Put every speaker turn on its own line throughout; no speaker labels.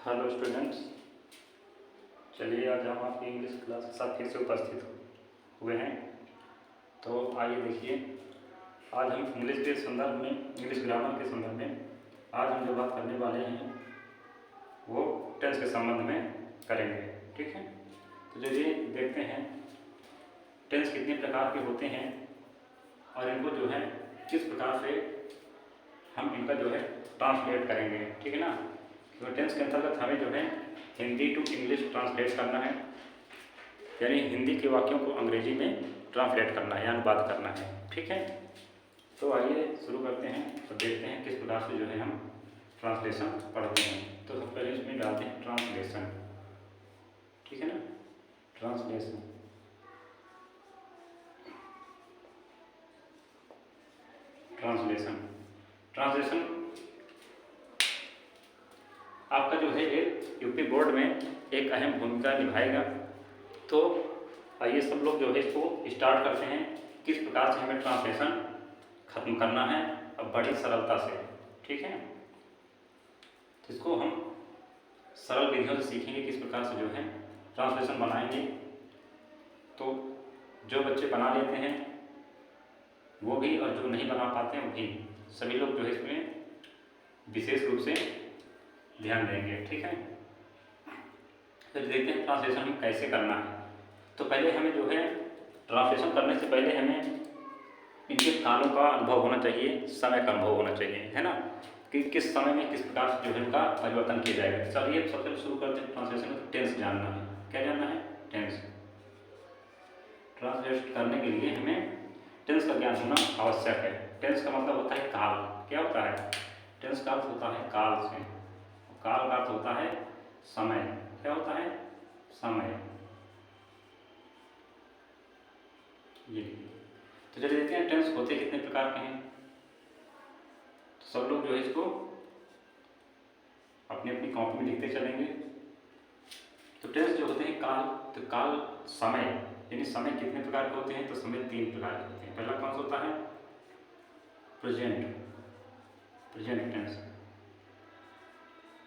Hello students, चलिए आज हम आपकी इंग्लिश क्लास के साथ फिर से उपस्थित हुए हैं। तो आइए देखिए, आज हम इंग्लिश के संदर्भ में, इंग्लिश ग्रामर के संदर्भ में आज हम जो बात करने वाले हैं वो टेंस के संबंध में करेंगे। ठीक है, तो चलिए देखते हैं टेंस कितने प्रकार के होते हैं और इनको जो है किस प्रकार से हम इनका जो है ट्रांसलेट करेंगे। ठीक है ना, तो टेंस के अंतर्गत हमें जो है हिंदी टू इंग्लिश ट्रांसलेट करना है, यानी हिंदी के वाक्यों को अंग्रेजी में ट्रांसलेट करना है या अनुवाद करना है। ठीक है, तो आइए शुरू करते हैं और देखते हैं किस प्रकार से जो है हम ट्रांसलेशन पढ़ते हैं। तो सबसे पहले इसमें डालते हैं ट्रांसलेशन। ठीक है ना, ट्रांसलेशन। ट्रांसलेशन आपका जो है ये यूपी बोर्ड में एक अहम भूमिका निभाएगा। तो आइए सब लोग जो है इसको स्टार्ट करते हैं, किस प्रकार से हमें ट्रांसलेशन खत्म करना है अब बड़ी सरलता से। ठीक है, तो इसको हम सरल विधियों से सीखेंगे किस प्रकार से जो है ट्रांसलेशन बनाएंगे। तो जो बच्चे बना लेते हैं वो भी, और जो नहीं बना पाते हैं वो भी, सभी लोग जो है इसमें विशेष रूप से ध्यान देंगे। ठीक है, तो देखते हैं ट्रांसलेशन हम कैसे करना है। तो पहले हमें जो है ट्रांसलेशन करने से पहले हमें इनके कानों का अनुभव होना चाहिए, समय का अनुभव होना चाहिए, है ना, कि किस समय में किस प्रकार से जो है इनका परिवर्तन किया जाएगा। चलिए सबसे शुरू करते हैं ट्रांसलेशन में। टेंस जानना है, क्या जानना है? टेंस। ट्रांसलेट करने के लिए हमें टेंस का ज्ञान होना आवश्यक है। टेंस का मतलब होता है काल। क्या होता है? टेंस का अर्थ होता है काल से, काल का अर्थ होता है समय। क्या होता है? समय। ये तो चलिए देखते हैं टेंस होते कितने प्रकार के हैं। तो सब लोग जो है इसको अपनी अपनी कॉपी में लिखते चलेंगे। तो टेंस जो होते हैं काल, तो काल समय, यानी समय कितने प्रकार के होते हैं? तो समय 3 प्रकार के होते हैं। पहला कौन सा होता है? Present, present tense,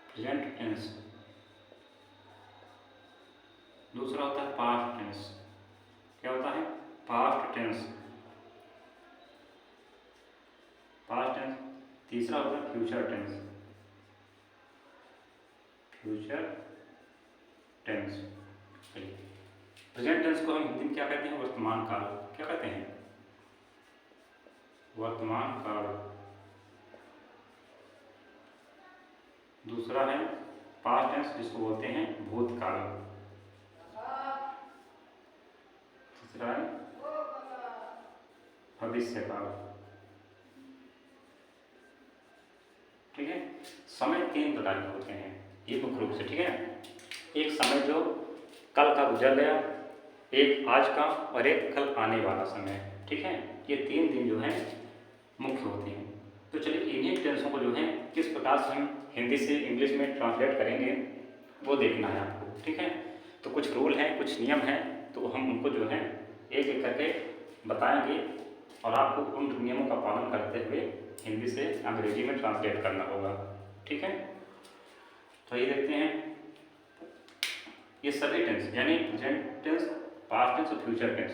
present tense. दूसरा होता है पास्ट टेंस। क्या होता है? Past tense, past tense. तीसरा होता है future tense, future tense. Present tense को हम हिंदी में क्या कहते हैं? वर्तमान काल। क्या कहते हैं? वर्तमान काल। दूसरा है पास्ट टेंस, जिसको बोलते हैं भूतकाल। तीसरा है भविष्यकाल। ठीक है, समय 3 प्रकार के होते हैं ये मुख्य रूप से। ठीक है, एक समय जो कल का गुजर गया, एक आज का, और एक कल आने वाला समय। ठीक है, ये 3 दिन जो हैं मुख्य होते हैं। तो चलिए इन्हीं टेंसों को जो है किस प्रकार से हम हिंदी से इंग्लिश में ट्रांसलेट करेंगे वो देखना है आपको। ठीक है, तो कुछ रूल हैं, कुछ नियम हैं, तो हम उनको जो है एक एक करके बताएंगे और आपको उन नियमों का पालन करते हुए हिंदी से अंग्रेजी में ट्रांसलेट करना होगा। ठीक है, तो ये देखते हैं ये सभी टेंस, यानी प्रेजेंट टेंस, पास्ट टेंस और फ्यूचर टेंस,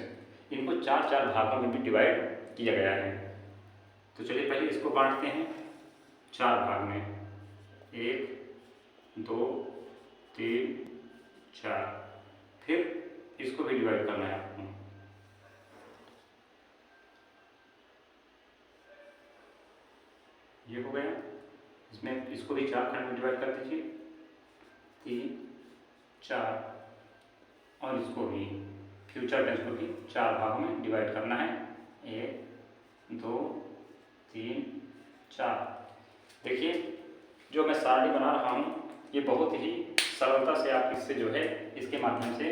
इनको 4-4 भागों में भी डिवाइड किया गया है। तो चलिए पहले इसको बांटते हैं 4 भाग में, 1 2 3 4। फिर इसको भी डिवाइड करना है आपको। ये हो गया, इसमें इसको भी 4 खंड में डिवाइड कर दीजिए, 3 4, और इसको भी फ्यूचर टेंस को भी 4 भागों में डिवाइड करना है, 1 2 3 4। देखिए जो मैं सारणी बना रहा हूँ ये बहुत ही सरलता से आप इससे जो है इसके माध्यम से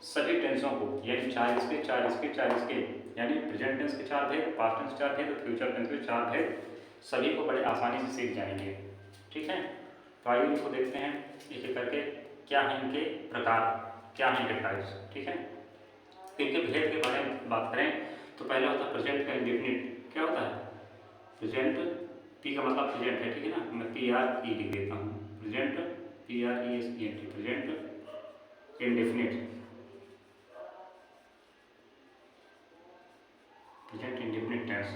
सभी टेंसों को, यानी 4 इसके 4 इसके 4 इसके, यानी प्रेजेंट टेंस के 4 भेद, पास्ट टेंस 4 भेद और फ्यूचर टेंस के 4 भेद, सभी को बड़े आसानी से सीख जाएंगे। ठीक है, तो आइए इनको देखते हैं एक एक करके, क्या है इनके प्रकार, क्या है इनके टाइप्स। ठीक है, इनके भेद के बारे में बात करें तो पहला होता है प्रेजेंट का इंडेफिनिट। क्या होता है? प्रेजेंट, पी का मतलब प्रेजेंट है। ठीक है ना, मैं PRE लिख देता हूँ, present PRESENT, present indefinite, present indefinite tense.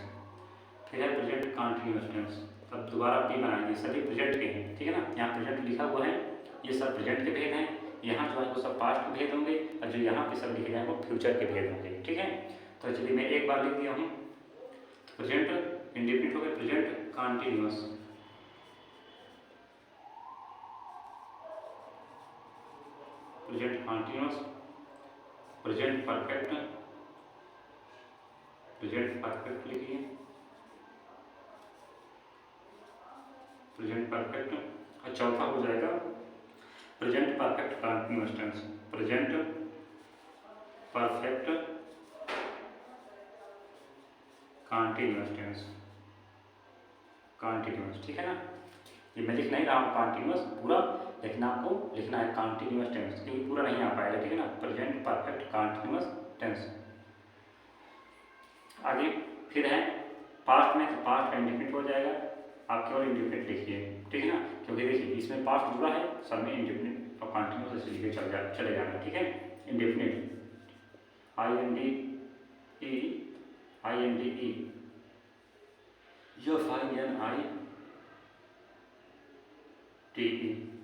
फिर है प्रेजेंट कंटिन्यूअस टेंस। अब दोबारा पी बनाएंगे, सभी प्रेजेंट के हैं, ठीक है ना। यहाँ प्रेजेंट लिखा हुआ है, ये सब प्रेजेंट के भेद हैं। यहाँ जो है वो सब पास्ट के भेद होंगे, और जो यहाँ पे सब लिखे गए हैं वो फ्यूचर के भेद होंगे, ठीक है। तो चलिए मैं एक बार लिख दिया हूँ। तो प्रेजेंट इंडेफिनिट हो गया, present continuous, present continuous, present perfect, present perfect लिखिए, प्रेजेंट परफेक्ट। और चौथा हो जाएगा present perfect continuous tense, present perfect continuous tense, continuous, ठीक है ना। ये मैं लिख नहीं रहा हूँ कंटिन्यूअस पूरा, लेकिन आपको लिखना है कंटिन्यूअस टेंस, क्योंकि पूरा नहीं आ पाएगा, ठीक है ना। Present perfect continuous tense. आगे फिर है पास्ट में, तो पास्ट का इंडेफिनिट हो जाएगा, आप केवल इंडेफिनिट लिखिए, ठीक है ना। क्योंकि देखिए इसमें पास्ट जुड़ा है, सब में इंडेफिनिट और कंटिन्यूअस लिखे चले जाना, ठीक है। Indefinite INDE, FINITE,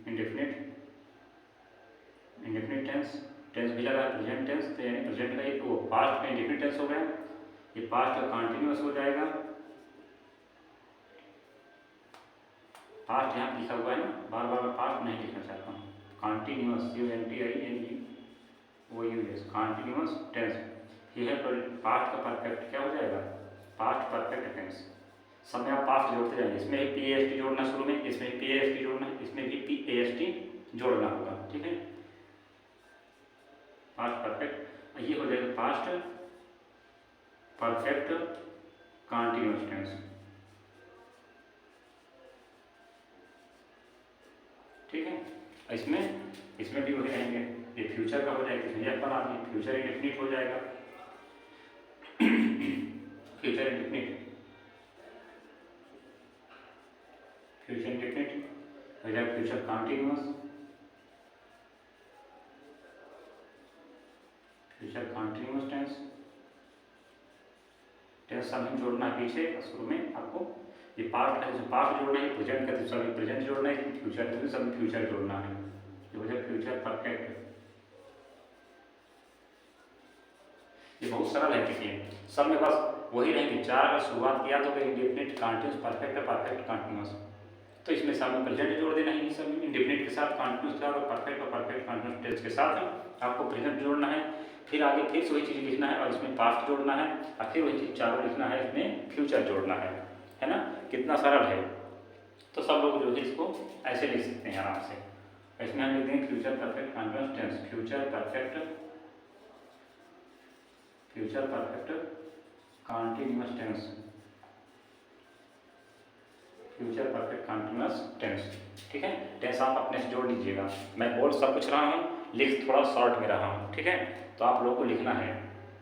indefinite, indefinite tense. Tense भी लगा प्रेजेंट टेंस, तो यानी प्रेजेंट का एक वो पास्ट का इंडेफिनिट टेंस हो गया, ये पास्ट का कंटिन्यूअस हो जाएगा। पास्ट यहाँ लिखा हुआ है ना, बार बार मैं पास्ट नहीं लिखना चाहता हूँ। Continuous, CONTINUOUS, continuous tense. ये है पास्ट का परफेक्ट, क्या हो जाएगा, पास्ट परफेक्ट टेंस। सब में आप पास्ट जोड़ते जाएंगे, इसमें भी PAST जोड़ना शुरू में, इसमें भी PAST जोड़ना है, इसमें भी PAST जोड़ना होगा, ठीक है। पास्ट परफेक्ट, ये हो जाएगा पास्ट परफेक्ट कंटिन्यूअस टेंस, ठीक है। इसमें भी वही रहेंगे, ये फ्यूचर का हो जाएगा, इसमें अपन आदमी फ्यूचर इंडेफिनिट हो जाएगा, फ्यूचर इंडेफिनिट, फ्यूचर इंडेफिनिट हो जाएगा, future continuous, future continuous tense. Tense सब जोड़ना है पीछे, शुरू में आपको ये पास्ट है, पास्ट जोड़ना है, प्रेजेंट का सभी प्रेजेंट जोड़ना है, फ्यूचर का सब फ्यूचर जोड़ना है, ये हो जाए फ्यूचर परफेक्ट। ये बहुत सरल है, देखिए सब में बस वही रहेंगे, चार अगर शुरुआत किया तो indefinite, continuous, perfect, perfect continuous. तो इसमें सब में प्रेजेंट जोड़ देना है, सब इंडेफिनिट के साथ, कंटिन्यूअस के साथ, और परफेक्ट कंटिन्यूअस टेंस के साथ आपको प्रेजेंट जोड़ना है। फिर आगे फिर से वही चीज़ लिखना है, और इसमें पास्ट जोड़ना है, और फिर वही चीज़ चारों लिखना है, इसमें फ्यूचर जोड़ना है ना। कितना सरल है। तो सब लोग जो है इसको ऐसे लिख सकते हैं आराम से। इसमें हम लिख देंगे future perfect continuous tense, future perfect continuous tense, future perfect continuous tense, ठीक है। टेंस आप अपने से जोड़ लीजिएगा, मैं बोल सब कुछ रहा हूँ, लिख थोड़ा शॉर्ट में रहा हूँ, ठीक है। तो आप लोगों को लिखना है।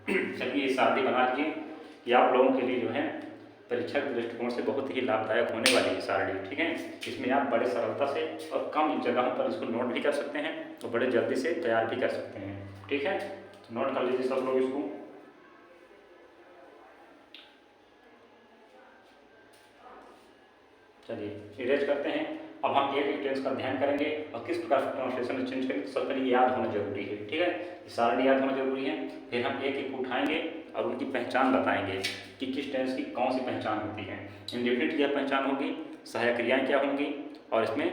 चलिए ये सारणी बना लीजिए कि आप लोगों के लिए जो है परीक्षा के दृष्टिकोण से बहुत ही लाभदायक होने वाली है सारणी, ठीक है। इसमें आप बड़े सरलता से और कम जगहों पर इसको नोट भी कर सकते हैं, और बड़े जल्दी से तैयार भी कर सकते हैं, ठीक है। तो नोट कर लीजिए सब लोग इसको। चलिए इरेज करते हैं। अब हम एक एक टेंस का ध्यान करेंगे और किस प्रकार से प्रोनाउंसिएशन चेंज करेंगे, सबसे पहले याद होना जरूरी है, ठीक है। सारणी याद होना जरूरी है। फिर हम एक एक उठाएंगे और उनकी पहचान बताएंगे कि किस टेंस की कौन सी पहचान होती है। इंडेफिनिट की पहचान होगी, सहायक क्रियाएँ क्या होंगी, और इसमें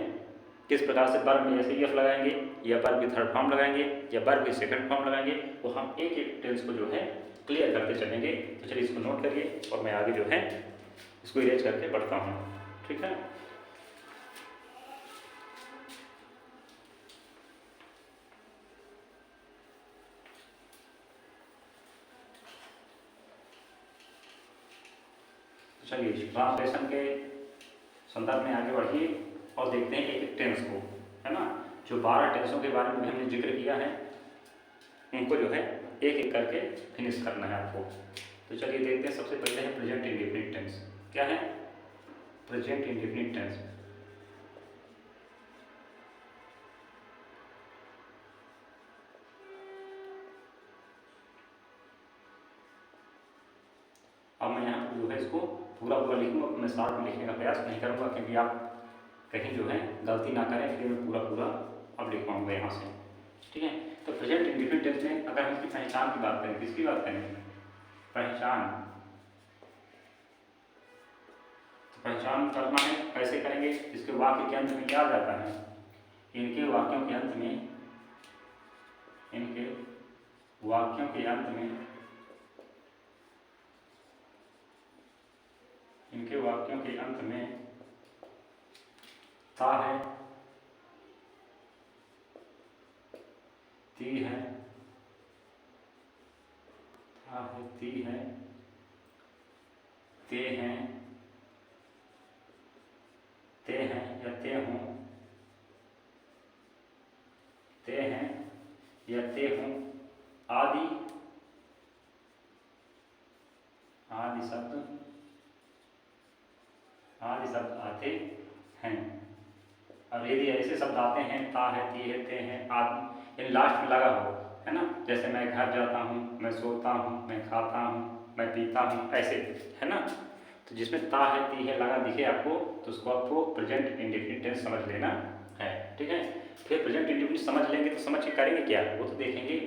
किस प्रकार से वर्ब में जैसे एफ लगाएंगे, या वर्ब की थर्ड फॉर्म लगाएंगे, या वर्ब की सेकंड फॉर्म लगाएंगे, वो हम एक एक टेंस को जो है क्लियर करते चलेंगे। तो चलिए इसको नोट करिए और मैं आगे जो है इसको इरेज करके पढ़ता हूँ, ठीक है। चलिए ट्रांसलेशन के संदर्भ में आगे बढ़िए और देखते हैं एक एक टेंस को, है ना। जो 12 टेंसों के बारे में हमने जिक्र किया है, उनको जो है एक एक करके फिनिश करना है आपको। तो चलिए देखते हैं। सबसे पहले है प्रेजेंट इंडेफिनिट टेंस। क्या है प्रेजेंट इंडेफिनिट टेंस? है इसको पूरा पूरा लिखूँगा, मैं शॉर्ट में लिखने का प्रयास नहीं करूँगा क्योंकि आप कहीं जो है गलती ना करें, फिर मैं पूरा पूरा अब लिख पाऊँगा यहाँ से। ठीक है, तो प्रेजेंट इंडेफिनिट टेंस में अगर हम इसकी पहचान की बात करें, किसकी बात करें, पहचान, तो पहचान करना है, कैसे करेंगे, इसके वाक्य के अंत में क्या जाता है, इनके वाक्यों के अंत में, इनके वाक्यों के अंत में, इनके वाक्यों के अंत में ता है, ती है, था है, ती है, ते हैं, ते हैं या ते हों, ते हैं या ते हों, आदि, आदि शब्द आते हैं। अब यदि ऐसे शब्द आते हैं, ता है, ती है, ते हैं, आदि, इन लास्ट में लगा हो, है ना, जैसे मैं घर जाता हूँ, मैं सोता हूँ, मैं खाता हूँ, मैं पीता हूँ, ऐसे, है ना, तो जिसमें ता है, ती है लगा दिखे आपको, तो उसको आपको प्रेजेंट इंडेफिनिट टेंस समझ लेना है। ठीक है, फिर प्रेजेंट इंडेफिनिट समझ लेंगे तो समझ के करेंगे क्या, वो तो देखेंगे।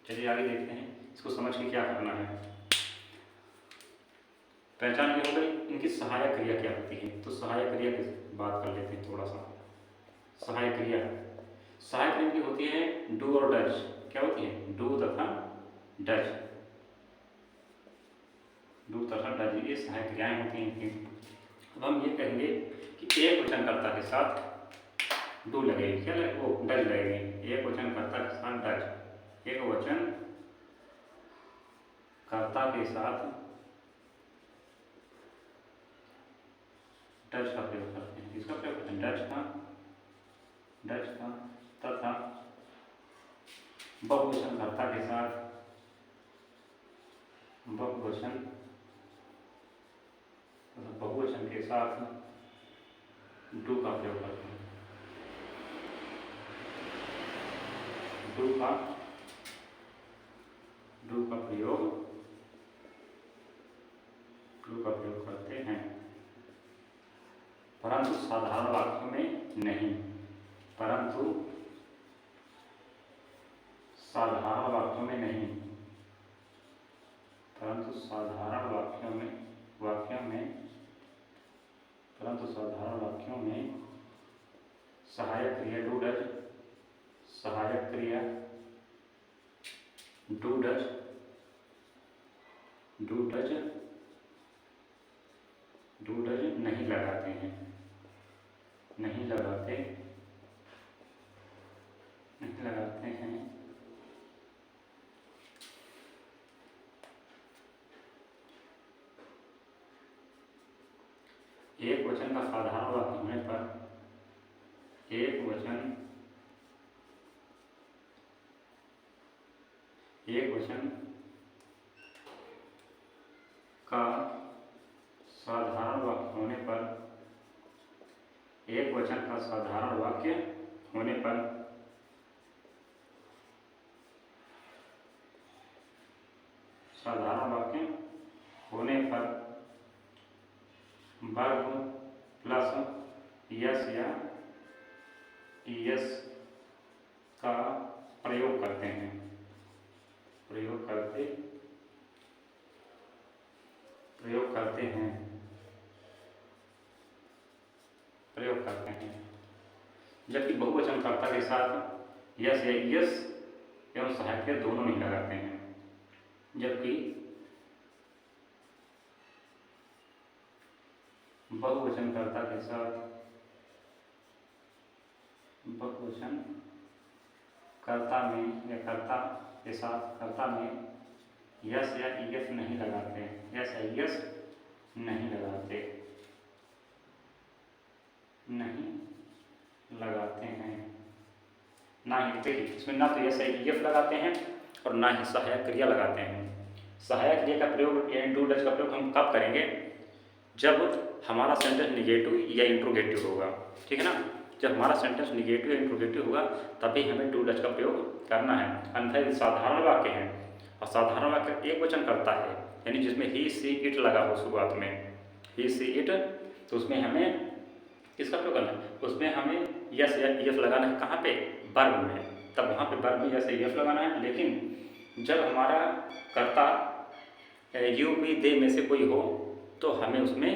चलिए आगे देखते हैं इसको समझ के क्या करना है। पहचान ये हो गई, इनकी सहायक क्रिया क्या होती है, तो सहायक क्रिया की बात कर लेते हैं थोड़ा सा। सहायक क्रिया, सहायक क्रिया की होती है डू और डज, क्या होती है, डू तथा डज, डू तथा डज, ये सहायक क्रियाएं होती हैं इनकी। अब हम ये कहेंगे कि एक वचनकर्ता के साथ डू लगेगी, क्या लगे, वो डज लगेगी, एक वचनकर्ता के साथ डज, एक वचन कर्ता के साथ डज का प्रयोग करते हैं, इसका प्रयोग करते हैं डज का तथा बहुवचन कर्ता के साथ, बहुवचन तथा बहुवचन के साथ डू का प्रयोग करते हैं, डू का प्रयोग करते हैं, परंतु साधारण वाक्यों में नहीं, परंतु साधारण वाक्यों में नहीं, परंतु साधारण वाक्यों में परंतु साधारण वाक्यों में सहायक क्रिया डू डज, सहायक क्रिया डू डज, नहीं लगाते हैं, नहीं लगाते हैं। एक वचन का साधारण वाक्य होने पर, एक वचन का साधारण वाक्य होने पर, एक वचन का साधारण वाक्य होने पर वर्ब प्लस यस या ईएस का प्रयोग करते हैं, प्रयोग करते हैं, जबकि बहुवचन कर्ता के साथ यस या ईएस एवं सहायक दोनों नहीं लगाते हैं, जबकि बहुवचन कर्ता के साथ, बहुवचन कर्ता में या कर्ता के साथ, कर्ता में यस या ईएस नहीं लगाते, यस या ईएस नहीं लगाते हैं, ना ही, देखिए इसमें ना तो यस या ईएस लगाते हैं और ना ही सहायक क्रिया लगाते हैं। सहायक क्रिया का प्रयोग या डू डज का प्रयोग हम कब करेंगे, जब हमारा सेंटेंस निगेटिव या इंट्रोगेटिव होगा, ठीक है ना, जब हमारा सेंटेंस निगेटिव या इंट्रोगेटिव होगा तभी हमें डू डज का प्रयोग करना है। अन्यथा साधारण वाक्य है और साधारण वाक्य एक वचन करता है यानी जिसमें ही सी इट लगा हो शुरुआत में, ही सी इट, तो उसमें हमें किसका प्रयोग करना है, उसमें हमें यस या यफ लगाना है। कहाँ पे, वर्ब में, तब वहाँ पे वर्ब में यस या यफ लगाना है। लेकिन जब हमारा कर्ता यू बी दे में से कोई हो तो हमें उसमें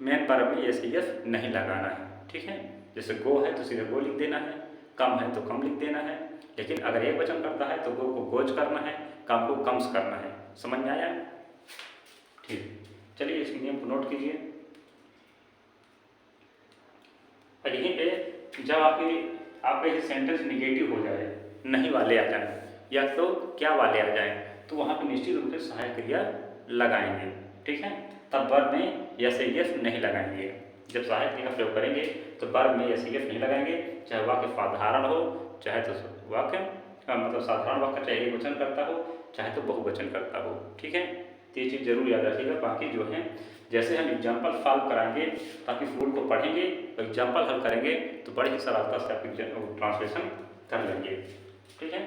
मेन वर्ब में यस या यफ नहीं लगाना है। ठीक है, जैसे गो है तो सीधे गो लिख देना है, कम है तो कम लिख देना है। लेकिन अगर एक वचन करता है तो गो को गोज करना है, कम को कम्स करना है। समझ में आया? ठीक, चलिए इस नियम को नोट कीजिए। और यहीं पे जब आपके सेंटेंस निगेटिव हो जाए, नहीं वाले आ जाए या तो क्या वाले आ जाए, तो वहाँ पे निश्चित रूप से सहायक क्रिया लगाएंगे। ठीक है, तब वर्ब में यस यस नहीं लगाएंगे। जब सहायक क्रिया का प्रयोग करेंगे तो वर्ब में यस यस नहीं लगाएंगे, चाहे वाक्य साधारण हो, चाहे तो वाक्य मतलब साधारण वाक्य, चाहे एक वचन करता हो, चाहे तो बहुवचन करता हो। ठीक है, तो ये चीज़ जरूर याद रखिएगा। बाकी जो है जैसे हम एग्जाम्पल सॉल्व कराएंगे ताकि फूल को पढ़ेंगे और एग्जाम्पल हल करेंगे तो बड़ी ही सरलता से आप ट्रांसलेशन कर लेंगे। ठीक है,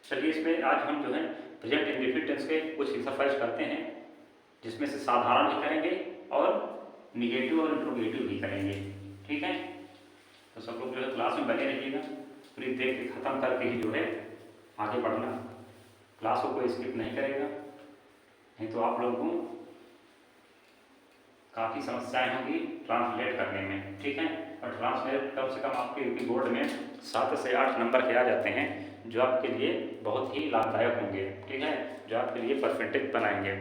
चलिए इसमें आज हम जो है प्रेजेंट इंडेफिनिट टेंस के कुछ एक्सरसाइज करते हैं, जिसमें से साधारण भी करेंगे और निगेटिव और इंट्रोगेटिव भी करेंगे। ठीक है, तो सब लोग जो है क्लास में बने रहिएगा, पूरी देख के ख़त्म करके ही जो है आगे बढ़ना। क्लास को कोई स्किप नहीं करेगा, नहीं तो आप लोगों को काफ़ी समस्याएं होंगी ट्रांसलेट करने में। ठीक है, और ट्रांसलेट कम से कम आपके यूपी बोर्ड में 7 से 8 नंबर के आ जाते हैं, जो आपके लिए बहुत ही लाभदायक होंगे। ठीक है, जो आपके लिए परसेंटेज बनाएंगे।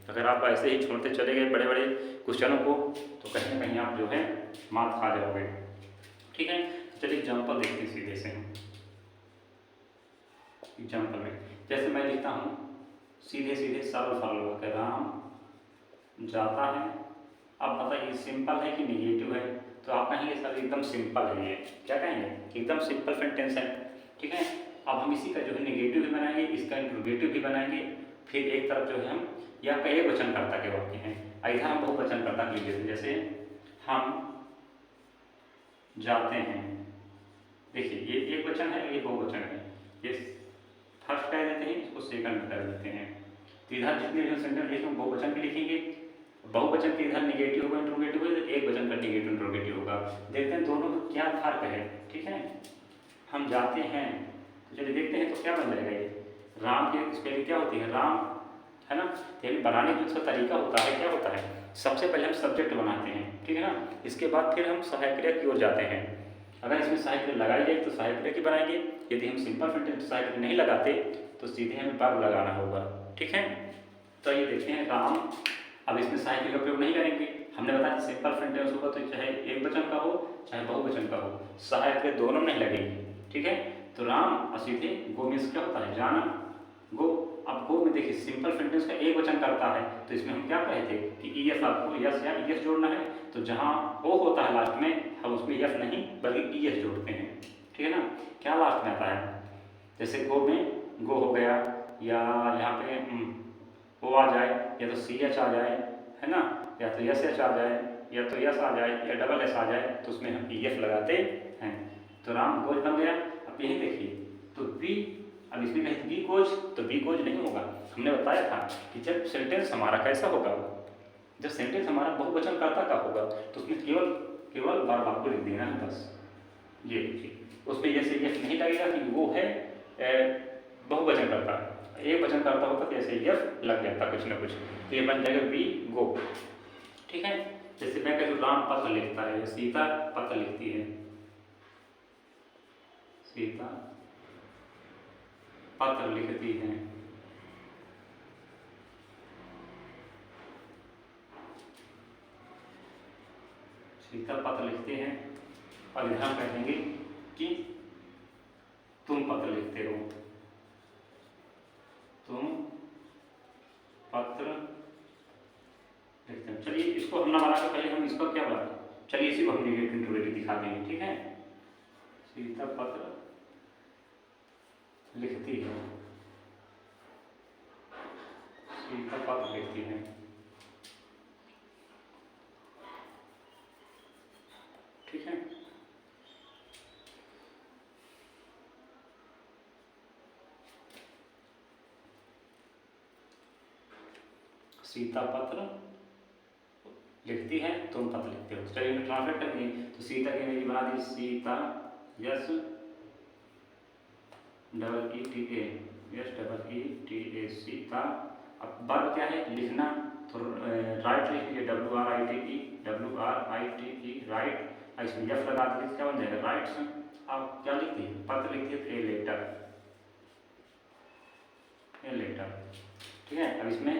अगर आप ऐसे ही छोड़ते चले गए बड़े बड़े क्वेश्चनों को तो कहीं ना कहीं आप जो है मात खा जाओगे। ठीक है, चलिए एग्जाम्पल देखते हैं सीधे से। एग्जाम्पल में जैसे मैं लिखता हूँ सीधे सीधे सरल सरल वाक्य, राम जाता है। अब बताइए सिंपल है कि निगेटिव है, तो आप कहेंगे सर एकदम सिंपल है। ये क्या कहेंगे कि एकदम सिंपल सेंटेंस है। ठीक है, अब हम इसी का जो है निगेटिव भी बनाएंगे, इसका इंट्रोगेटिव भी बनाएंगे। फिर एक तरफ जो है हम या का एक वचन कर्ता के वाक्य हैं, इधर हम बहुवचन कर्ता के लिए जैसे हम जाते हैं। देखिए ये एक वचन है, ये बहुवचन है, ये फर्स्ट कह देते हैं, इसको सेकंड कर देते हैं। तो इधर जितने जो सेंटेंस लिखे हम बहुवचन भी लिखेंगे, बहुवचन के इधर निगेटिव होगा इंट्रोगेटिव होगा, एक वचन का निगेटिव इंट्रोगेटिव होगा। देखते हैं दोनों में क्या फर्क है। ठीक है, हम जाते हैं तो चलिए देखते हैं तो क्या बन जाएगा। ये राम की स्पेलिंग क्या होती है, राम है ना। तो बनाने का जो तरीका होता है क्या होता है, सबसे पहले हम सब्जेक्ट बनाते हैं। ठीक है ना, इसके बाद फिर हम सहायक क्रिया की ओर जाते हैं। अगर इसमें सहायक क्रिया लगाई जाए तो सहायक क्रिया की बनाएंगे, यदि हम सिंपल सेंटेंस सहायक क्रिया नहीं लगाते तो सीधे हमें वर्ब लगाना होगा। ठीक है, तो ये देखते हैं राम, अब इसमें सहायक क्रिया का प्रयोग नहीं करेंगे। हमने बताया सिंपल सेंटेंस होगा तो चाहे एक वचन का हो चाहे बहुवचन का हो, सहायक क्रिया दोनों नहीं लगेगी। ठीक है, तो राम और सीधे गो मीन्स क्या होता है, जाना, गो। अब गो में देखिए सिंपल सेंटेंस का एक वचन करता है, तो इसमें हम क्या कहे थे कि ई एस, आपको यस या ई एस जोड़ना है। तो जहाँ ओ होता है लास्ट में, हम उसमें यस नहीं बल्कि ई एस जोड़ते हैं। ठीक है ना, क्या लास्ट में आता है, जैसे गो में गो हो गया, या यहाँ पे ओ आ जाए, या तो सी एच आ जाए, है ना, या तो एस एच आ जाए, या तो यस आ जाए, या डबल एस आ जाए, तो उसमें हम ई एफ लगाते हैं। तो राम गोज बन गया। अब यही देखिए तो बी, अब इसमें कहीं बी गोज, तो बी गोज नहीं होगा। हमने बताया था कि जब सेंटेंस हमारा कैसा होगा, जब सेंटेंस हमारा बहुवचन कर्ता का होगा तो उसमें केवल बार आपको लिख देना है बस। ये देखिए उसमें जैसे यस नहीं लगेगा कि वो है बहुवचन कर्ता, एक वचन करता होता तो ऐसे यफ लग जाता कुछ ना कुछ, तो ये बन जाएगा बी गो। ठीक है, जैसे मैं कहूँ राम पत्र लिखता है, सीता पत्र लिखती है, सीता पत्र लिखती है। सीता पत्र लिखते हैं, और यहाँ कहेंगे कि तुम पत्र लिखते हो, तुम पत्र लिखते हैं। चलिए इसको हम ना बना के पहले हम इसका क्या बना, चलिए इसी को हम निगेटिव इंट्रोगेटिव दिखा देंगे। ठीक है, सीता पत्र लिखती है, सीता पत्र लिखती है। ठीक है, सीता पत्र लिखती है, तुम पत्र लिखते हो। चलिए ट्रांसलेट करेंगे। तो सीता की अंग्रेजी बना दी Sita, S double E T A, S double E T A, Sita. अब वर्ब क्या है, लिखना, तो राइट लिख लीजिए, W R I T E, W R I T E, write. इसमें यस लगा दीजिए, क्या बन जाएगा, राइट्स। आप क्या लिखती है, पत्र लिखती है, ए लेटर, ए लेटर, ठीक है। अब इसमें,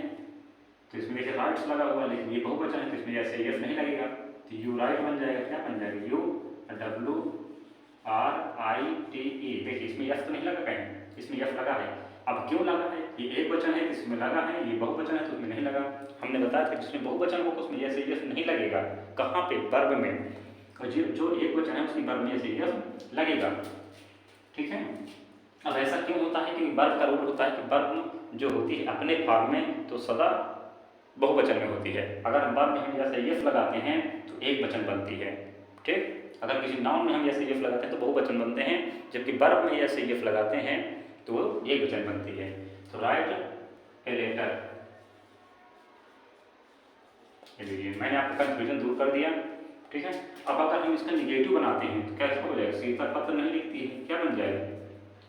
तो इसमें देखिए राइट्स लगा हुआ, लेकिन ये बहुवचन है तो इसमें जैसे यस नहीं लगेगा, तो यू राइट बन जाएगा। क्या बन जाएगा, U W R I T ई। देखिए इसमें यस तो नहीं लगा कहीं, इसमें यस लगा है। अब क्यों लगा है, ये एक वचन है इसमें लगा है, ये बहुवचन है तो उसमें नहीं लगा। हमने बताया था जिसमें बहुवचन होगा उसमें यस यस नहीं लगेगा। कहाँ पे, वर्ब में। और जो एक वचन है उसकी वर्ब में यस यस लगेगा, ठीक है। अब ऐसा क्यों होता है कि वर्ब का रूल होता है कि वर्ब जो होती है अपने फॉर्म में तो सदा बहुवचन में होती है। अगर हम वर्ब में हम जैसे यस लगाते हैं तो एक वचन बनती है, ठीक। अगर किसी नाउन में हम ऐसे यस लगाते हैं तो बहुवचन बनते हैं, जबकि वर्ब में ऐसे यस लगाते हैं तो वो एक वचन बनती है। तो राइट ए लेटर, लीजिए मैंने आपका कंफ्यूजन दूर कर दिया, ठीक है। अब अगर हम इसका निगेटिव बनाते हैं तो कैसे हो जाएगा, सीता पत्र नहीं लिखती है, क्या बन जाएगा,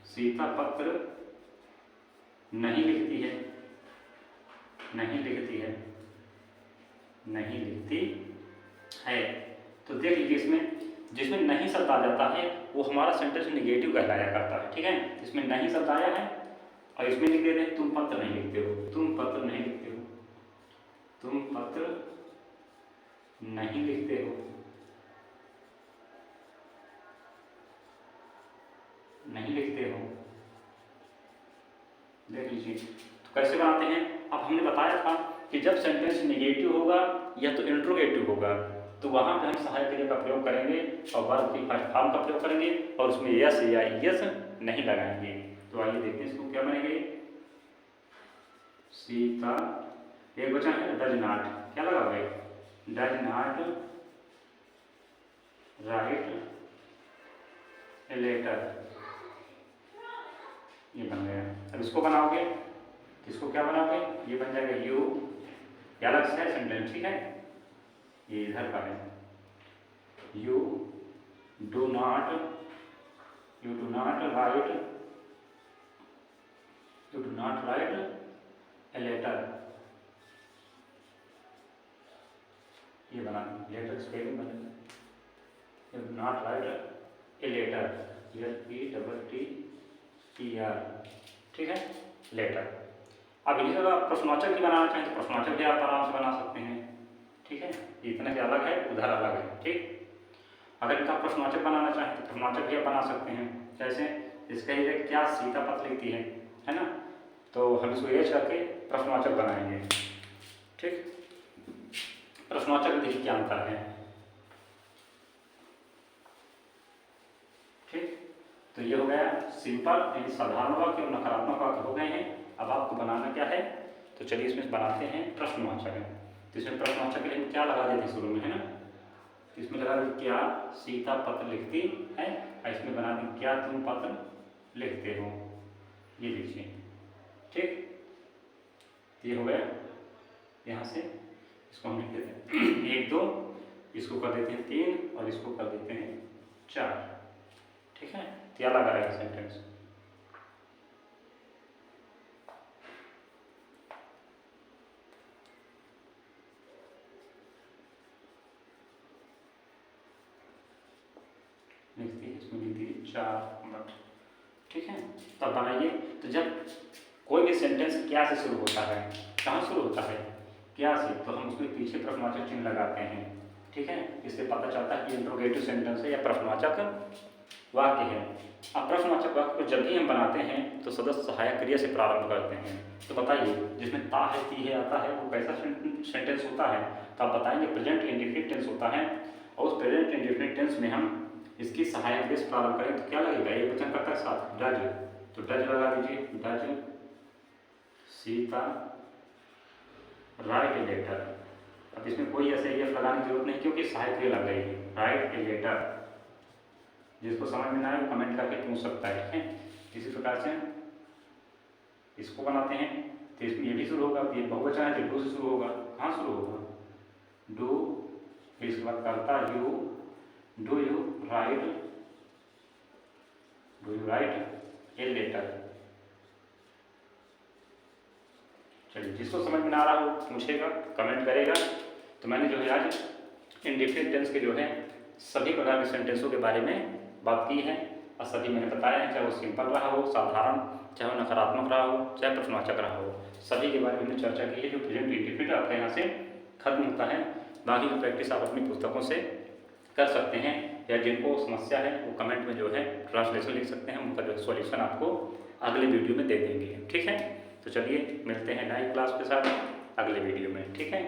सीता पत्र नहीं लिखती है, नहीं लिखती है, नहीं लिखती है। तो देख लीजिए इसमें जिसमें नहीं शब्द आ जाता है वो हमारा सेंटेंस निगेटिव कहलाया करता है, ठीक है। इसमें नहीं शब्द आया है और इसमें लिख देते हैं तुम पत्र नहीं लिखते हो, तुम पत्र नहीं लिखते हो, तुम पत्र नहीं लिखते हो, नहीं लिखते हो। देख लीजिए तो कैसे बनाते हैं। अब हमने बताया था कि जब सेंटेंस निगेटिव होगा या तो इंट्रोगेटिव होगा तो वहाँ पे हम सहायक क्रिया का प्रयोग करेंगे और वर्ब की फर्स्ट फॉर्म का प्रयोग करेंगे और उसमें यस या यस नहीं लगाएंगे। तो आइए देखते हैं इसको क्या बनेंगे। सीता एक वचन है, डज नॉट, क्या लगा हुआ है, does not write a letter, ये बन गया। अब इसको बनाओगे, इसको क्या बनाओगे, ये बन जाएगा यू, ये अलग से है सेंटेंस, ठीक है, ये इधर का है, you do not write, you do not write a letter, ये बना लेटर स्पेलिंग बनेगा, you do not write a letter, LETTER, ठीक है, लेटर। अब इसी तरह आप प्रश्नवाचक भी बनाना चाहें तो प्रश्नवाचक भी आप आराम से बना सकते हैं, ठीक है। इतने से अलग है, उधर अलग है, ठीक। अगर इनका प्रश्नवाचक बनाना चाहें तो प्रश्नवाचक भी आप बना सकते हैं। जैसे इसका ये क्या सीता पत्र लिखती है ना, तो हम इसको एच करके प्रश्नवाचक बनाएंगे, ठीक। प्रश्नवाचक देखिए क्या अंतर है, ठीक। तो ये हो गया सिंपल यानी साधारण वाक्य और नकारात्मक वाक्य हो गए हैं। अब आपको बनाना क्या है, तो चलिए इसमें बनाते हैं प्रश्नवाचक। तो इसमें प्रश्नवाचक के लिए क्या लगा देते शुरू में, है ना, इसमें लगा दी क्या सीता पत्र लिखती है, और इसमें बना दी क्या तुम पत्र लिखते हो, ये लीजिए, ठीक। ये हो गया। यहाँ से इसको हम लिख देते हैं 1 2, इसको कर देते हैं 3 और इसको कर देते हैं 4, ठीक है। क्या लगा रहेगा सेंटेंस, लिखती है, इसमें लिख दीजिए 4 मिनट, ठीक है। तब बनाइए। तो जब कोई भी सेंटेंस क्या से शुरू होता है, कहाँ शुरू होता है, क्या से, तो हम उसके पीछे प्रश्नवाचक चिन्ह लगाते हैं, ठीक है। इससे पता चलता है कि इंट्रोगेटिव सेंटेंस है या प्रश्नवाचक वाक्य है। अब प्रश्नवाचक वाक्य को जब भी हम बनाते हैं तो सदस्य सहायक क्रिया से प्रारंभ करते हैं। तो बताइए जिसमें ता है, ती है, आता है, वो कैसा सेंटेंस होता है, तो आप बताएंगे प्रेजेंट इंडेफिनिट टेंस होता है। और उस प्रेजेंट इंडेफिनिट टेंस में हम इसकी सहायक क्रिया से प्रारंभ करें तो क्या लगेगा, एक वचन कर्ता के साथ डज, तो डज लगा दीजिए, does Sita write a letter. अब इसमें कोई ऐसे एफ लगाने की जरूरत नहीं क्योंकि सहायक क्रिया लग रही है, राइट ए लेटर। जिसको समझ में ना आए कमेंट करके पूछ सकता है, ठीक है। इसी प्रकार से इसको बनाते हैं तो इसमें ये भी शुरू होगा, ये बहुवचन है तो डू से शुरू होगा। कहाँ शुरू होगा? डू, फिर इसके बाद करता you, do you write a letter. चलिए, जिसको समझ में ना आ रहा हो पूछेगा, कमेंट करेगा। तो मैंने जो है आज इंडेफिनिट टेंस के जो है सभी प्रकार के सेंटेंसों के बारे में बात की है और सभी मैंने बताया है, चाहे वो सिंपल रहा हो, साधारण, चाहे वो नकारात्मक रहा हो, चाहे प्रश्नवाचक रहा हो, सभी के बारे में हमने चर्चा की है। जो प्रेजेंट इंडेफिनिट आपका यहाँ से खत्म होता है। बाकी की प्रैक्टिस आप अपनी पुस्तकों से कर सकते हैं, या जिनको समस्या है वो कमेंट में जो है ट्रांसलेशन लिख सकते हैं, उनका जो सॉल्यूशन आपको अगले वीडियो में दे देंगे। ठीक है, तो चलिए मिलते हैं नई क्लास के साथ अगले वीडियो में। ठीक है।